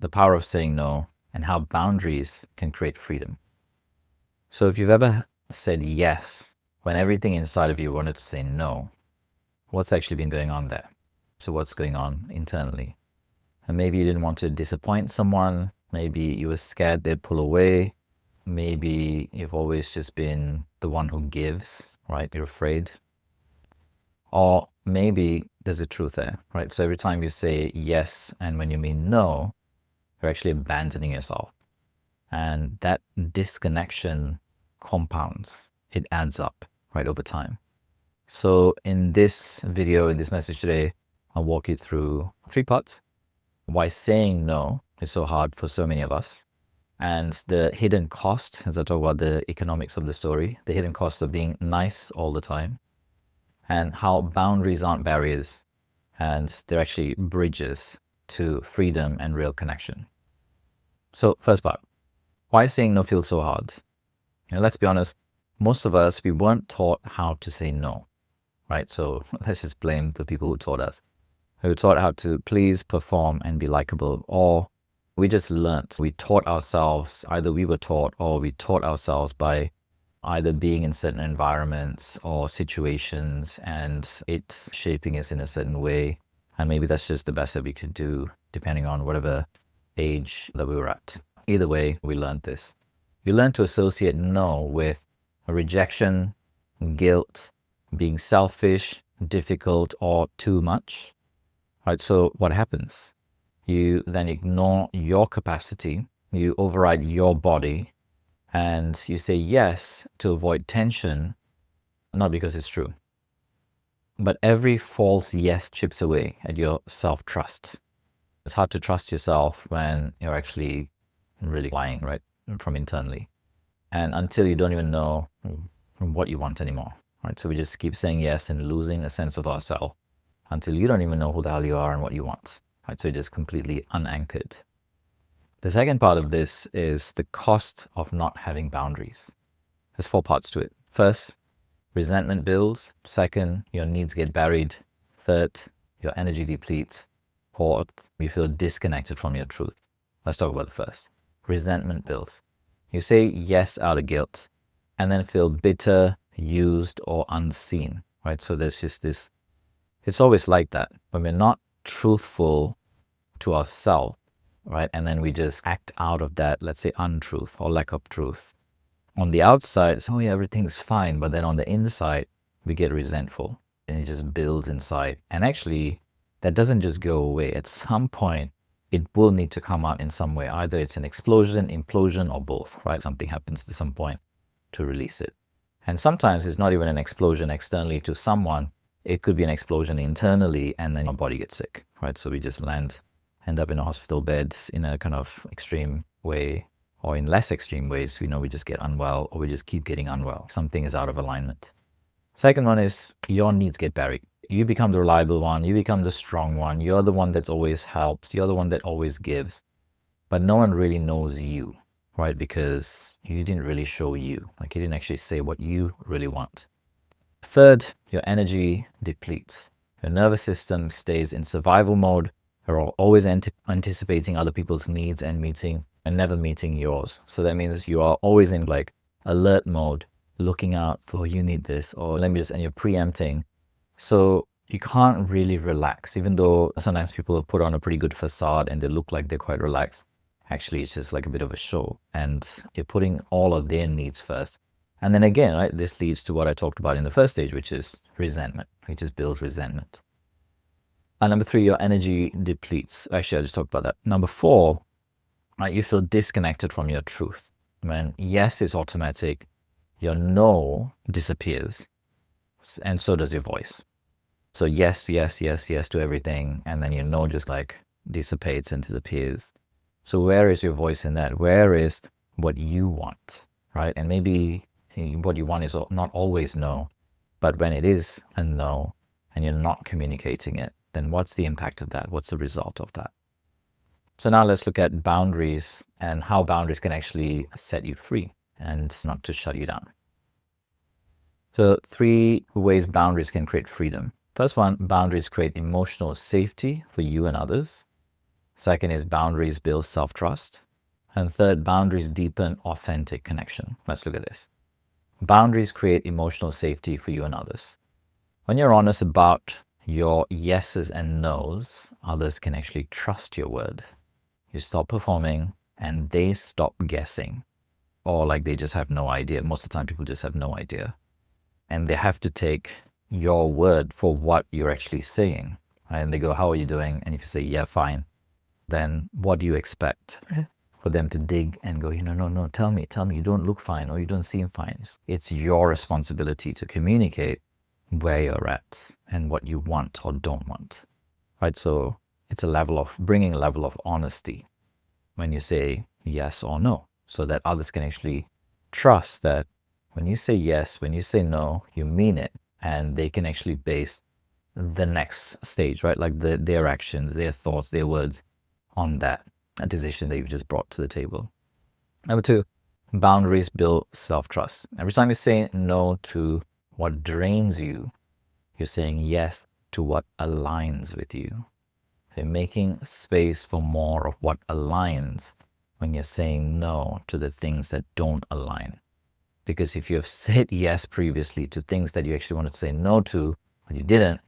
the power of saying no and how boundaries can create freedom. So if you've ever said yes when everything inside of you wanted to say no, what's actually been going on there? So what's going on internally? And maybe you didn't want to disappoint someone. Maybe you were scared they'd pull away. Maybe you've always just been the one who gives, right? You're afraid. Or maybe there's a truth there, right? So every time you say yes and when you mean no, you're actually abandoning yourself. And that disconnection compounds. It adds up, right, over time. So in this video, in this message today, I'll walk you through 3 parts. Why saying no is so hard for so many of us. And the hidden cost, as I talk about the economics of the story, the hidden cost of being nice all the time. And how boundaries aren't barriers, and they're actually bridges to freedom and real connection. So first part, why saying no feels so hard? Let's be honest, most of us, we weren't taught how to say no, right? So let's just blame the people who taught us. We were taught how to please, perform, and be likable, or we just learned. We taught ourselves, either we were taught or we taught ourselves by either being in certain environments or situations and it's shaping us in a certain way. And maybe that's just the best that we could do, depending on whatever age that we were at. Either way, we learned this. We learned to associate no with a rejection, guilt, being selfish, difficult, or too much. Right, so what happens? You then ignore your capacity, you override your body, and you say yes to avoid tension, not because it's true. But every false yes chips away at your self-trust. It's hard to trust yourself when you're actually really lying, right, from internally. And until you don't even know what you want anymore, right? So we just keep saying yes and losing a sense of ourselves until you don't even know who the hell you are and what you want, right? So you're just completely unanchored. The second part of this is the cost of not having boundaries. There's 4 parts to it. First, resentment builds. Second, your needs get buried. Third, your energy depletes. Fourth, you feel disconnected from your truth. Let's talk about the first. Resentment builds. You say yes out of guilt and then feel bitter, used, or unseen, right? So there's just this, it's always like that. When we're not truthful to ourselves, right? And then we just act out of that, let's say, untruth or lack of truth. On the outside, it's, oh yeah, everything's fine. But then on the inside, we get resentful and it just builds inside. And actually, that doesn't just go away. At some point, it will need to come out in some way. Either it's an explosion, implosion, or both, right? Something happens to some point to release it. And sometimes it's not even an explosion externally to someone. It could be an explosion internally and then your body gets sick, right? So we just end up in a hospital bed in a kind of extreme way, or in less extreme ways, we just get unwell or we just keep getting unwell. Something is out of alignment. Second one is your needs get buried. You become the reliable one. You become the strong one. You're the one that always helps. You're the one that always gives. But no one really knows you, right? Because you didn't really show you. Like you didn't actually say what you really want. Third, your energy depletes. Your nervous system stays in survival mode. You're always anticipating other people's needs and never meeting yours. So that means you are always in like alert mode, looking out for, you need this, or let me just, and you're preempting. So you can't really relax, even though sometimes people put on a pretty good facade and they look like they're quite relaxed. Actually, it's just like a bit of a show, and you're putting all of their needs first. And then again, right, this leads to what I talked about in the first stage, which is resentment. We just build resentment. And number 3, your energy depletes. Actually, I just talked about that. Number 4, right, you feel disconnected from your truth. When yes is automatic, your no disappears, and so does your voice. So yes, yes, yes, yes to everything, and then your no just like dissipates and disappears. So where is your voice in that? Where is what you want, right? And maybe what you want is not always no, but when it is a no and you're not communicating it, then what's the impact of that? What's the result of that? So now let's look at boundaries and how boundaries can actually set you free and not to shut you down. So 3 ways boundaries can create freedom. First one, boundaries create emotional safety for you and others. Second is boundaries build self-trust. And third, boundaries deepen authentic connection. Let's look at this. Boundaries create emotional safety for you and others. When you're honest about your yeses and nos, others can actually trust your word. You stop performing and they stop guessing. Or like they just have no idea. Most of the time people just have no idea. And they have to take your word for what you're actually saying. Right? And they go, how are you doing? And if you say, yeah, fine, then what do you expect? For them to dig and go, no, tell me, you don't look fine or you don't seem fine. It's your responsibility to communicate where you're at and what you want or don't want, right? So it's bringing a level of honesty when you say yes or no, so that others can actually trust that when you say yes, when you say no, you mean it, and they can actually base the next stage, right? Like their actions, their thoughts, their words on that a decision that you've just brought to the table. Number two, boundaries build self-trust. Every time you say no to what drains you, you're saying yes to what aligns with you. So you're making space for more of what aligns when you're saying no to the things that don't align. Because if you have said yes previously to things that you actually wanted to say no to, but you didn't,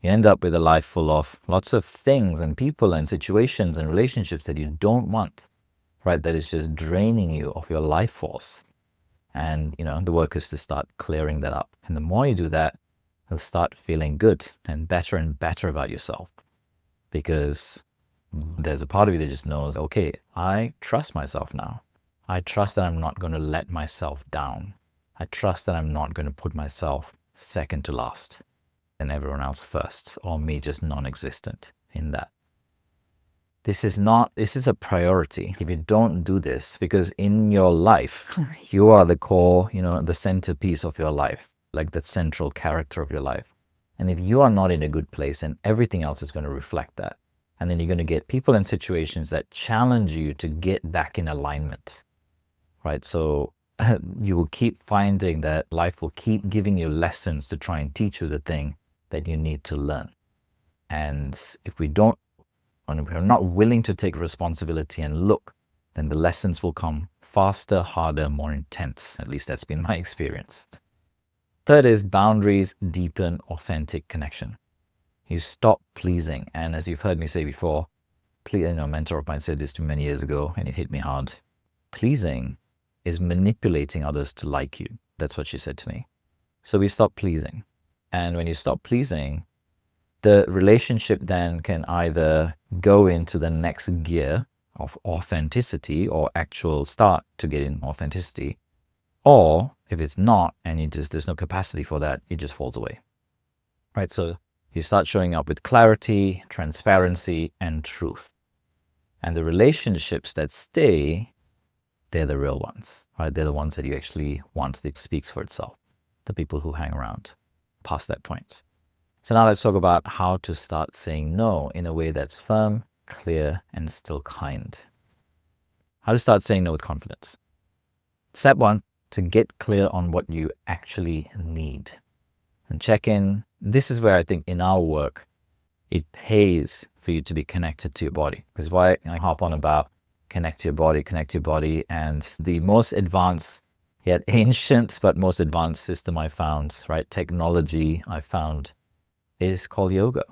you end up with a life full of lots of things and people and situations and relationships that you don't want, right? That is just draining you of your life force. And, the work is to start clearing that up. And the more you do that, you'll start feeling good and better about yourself. Because there's a part of you that just knows, okay, I trust myself now. I trust that I'm not going to let myself down. I trust that I'm not going to put myself second to last and everyone else first, or me just non-existent in that. This is a priority. If you don't do this, because in your life, you are the core, the centerpiece of your life, like the central character of your life. And if you are not in a good place, then everything else is going to reflect that. And then you're going to get people and situations that challenge you to get back in alignment, right? So you will keep finding that life will keep giving you lessons to try and teach you the thing that you need to learn. And if we're not willing to take responsibility and look, then the lessons will come faster, harder, more intense. At least that's been my experience. Third is boundaries deepen authentic connection. You stop pleasing. And as you've heard me say before, a mentor of mine said this to me many years ago, and it hit me hard. Pleasing is manipulating others to like you. That's what she said to me. So we stop pleasing. And when you stop pleasing, the relationship then can either go into the next gear of authenticity or actual start to get in authenticity, or if it's not and there's no capacity for that, it just falls away, right? So you start showing up with clarity, transparency, and truth. And the relationships that stay, they're the real ones, right? They're the ones that you actually want, that speaks for itself, the people who hang around past that point. So now let's talk about how to start saying no in a way that's firm, clear, and still kind. How to start saying no with confidence. Step one, to get clear on what you actually need. And check in. This is where I think in our work, it pays for you to be connected to your body. Because why I harp on about connect to your body, and the most advanced, yet ancient, but most advanced system I found, right? Technology I found is called yoga,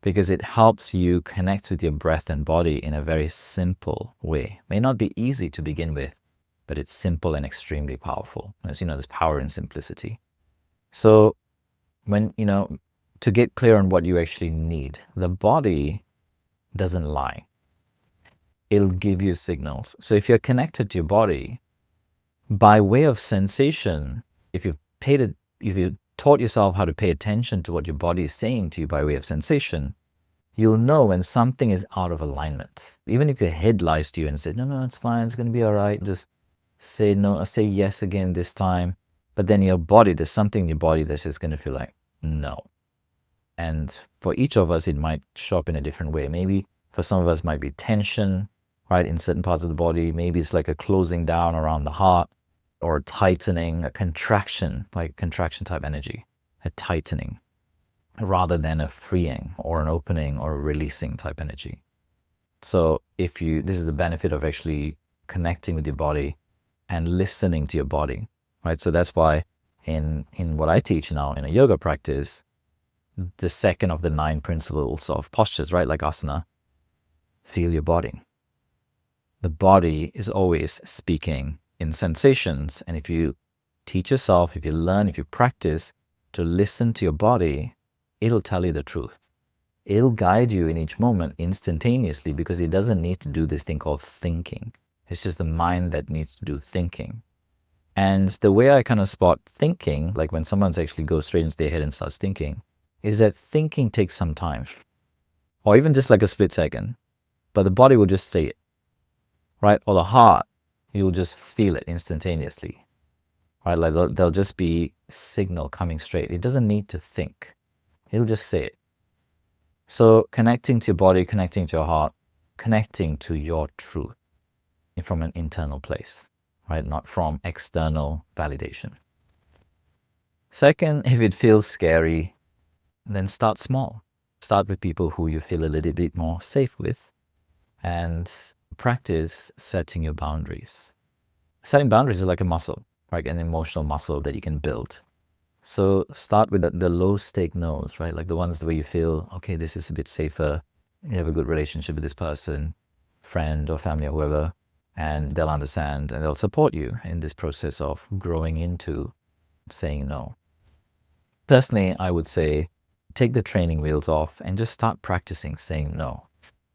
because it helps you connect with your breath and body in a very simple way. May not be easy to begin with, but it's simple and extremely powerful. As you know, there's power in simplicity. So when, to get clear on what you actually need, the body doesn't lie. It'll give you signals. So if you're connected to your body, by way of sensation, if you've taught yourself how to pay attention to what your body is saying to you by way of sensation, you'll know when something is out of alignment. Even if your head lies to you and says, no, it's fine, it's going to be all right, just say no, or say yes again this time. But then your body, there's something in your body that's just going to feel like, no. And for each of us, it might show up in a different way. Maybe for some of us, it might be tension, right, in certain parts of the body. Maybe it's like a closing down around the heart, or a tightening, a contraction, like contraction type energy, a tightening, rather than a freeing or an opening or a releasing type energy. So this is the benefit of actually connecting with your body and listening to your body, right? So that's why in what I teach now in a yoga practice, the second of the 9 principles of postures, right? Like asana, feel your body. The body is always speaking in sensations. And if you teach yourself, if you learn, if you practice to listen to your body, it'll tell you the truth. It'll guide you in each moment instantaneously, because it doesn't need to do this thing called thinking. It's just the mind that needs to do thinking. And the way I kind of spot thinking, like when someone's actually goes straight into their head and starts thinking, is that thinking takes some time, or even just like a split second, but the body will just say it, right? Or the heart, you'll just feel it instantaneously, right? Like there'll just be signal coming straight. It doesn't need to think. It'll just say it. So connecting to your body, connecting to your heart, connecting to your truth from an internal place, right? Not from external validation. Second, if it feels scary, then start small. Start with people who you feel a little bit more safe with, and practice setting your boundaries. Setting boundaries is like a muscle, right? An emotional muscle that you can build. So start with the low stake no's, right? Like the ones where you feel, okay, this is a bit safer. You have a good relationship with this person, friend or family or whoever, and they'll understand and they'll support you in this process of growing into saying no. Personally, I would say take the training wheels off and just start practicing saying no,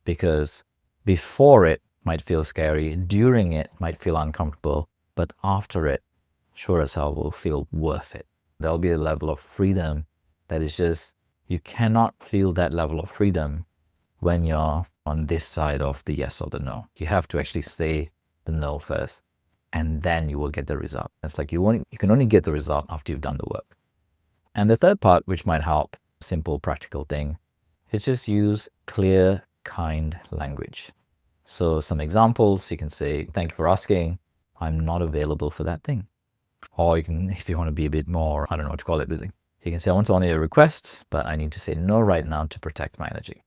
because before it might feel scary, during it might feel uncomfortable, but after it, sure as hell will feel worth it. There'll be a level of freedom that is just, you cannot feel that level of freedom when you're on this side of the yes or the no. You have to actually say the no first, and then you will get the result. It's like you can only get the result after you've done the work. And the third part, which might help, simple, practical thing, is just use clear, kind language. So some examples, you can say, thank you for asking, I'm not available for that thing. Or you can, if you want to be a bit more, I don't know what to call it, but you can say, I want to honor your requests, but I need to say no right now to protect my energy.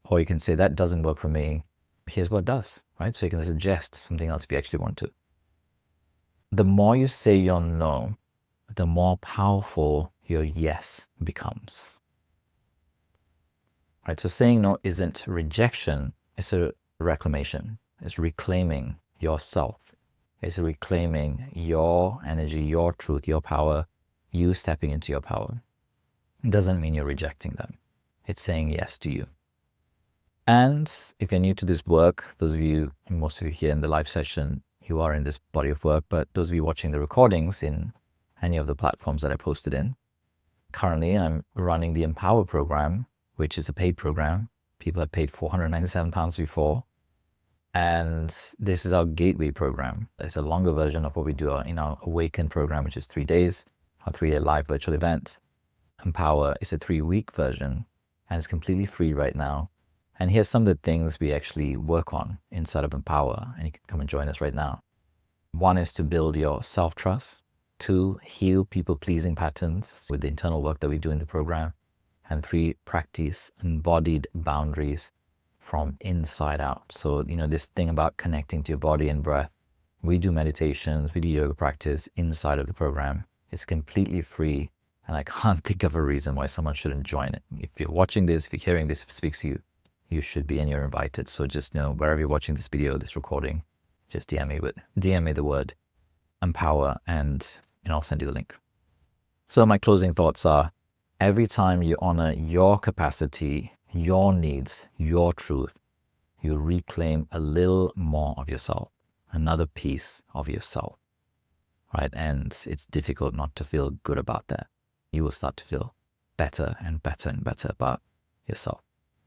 Or you can say, that doesn't work for me. Here's what does, right? So you can suggest something else if you actually want to. The more you say your no, the more powerful your yes becomes. Right? So saying no isn't rejection, it's a reclamation. It's reclaiming yourself. It's reclaiming your energy, your truth, your power, you stepping into your power. It doesn't mean you're rejecting them. It's saying yes to you. And if you're new to this work, those of you, most of you here in the live session, you are in this body of work, but those of you watching the recordings in any of the platforms that I posted in, currently I'm running the Empower program, which is a paid program. People have paid £497 before. And this is our gateway program. It's a longer version of what we do in our Awaken program, which is 3 days, our 3-day live virtual event. Empower is a 3-week version, and it's completely free right now. And here's some of the things we actually work on inside of Empower, and you can come and join us right now. 1 is to build your self-trust. 2, heal people-pleasing patterns with the internal work that we do in the program. And 3, practice embodied boundaries from inside out. So, this thing about connecting to your body and breath, we do meditations, we do yoga practice inside of the program. It's completely free, and I can't think of a reason why someone shouldn't join it. If you're watching this, if you're hearing this, if it speaks to you, you should be and you're invited. So just know, wherever you're watching this video, this recording, just DM me the word Empower, and I'll send you the link. So my closing thoughts are, every time you honor your capacity, your needs, your truth, you reclaim a little more of yourself, another piece of yourself, right? And it's difficult not to feel good about that. You will start to feel better and better and better about yourself.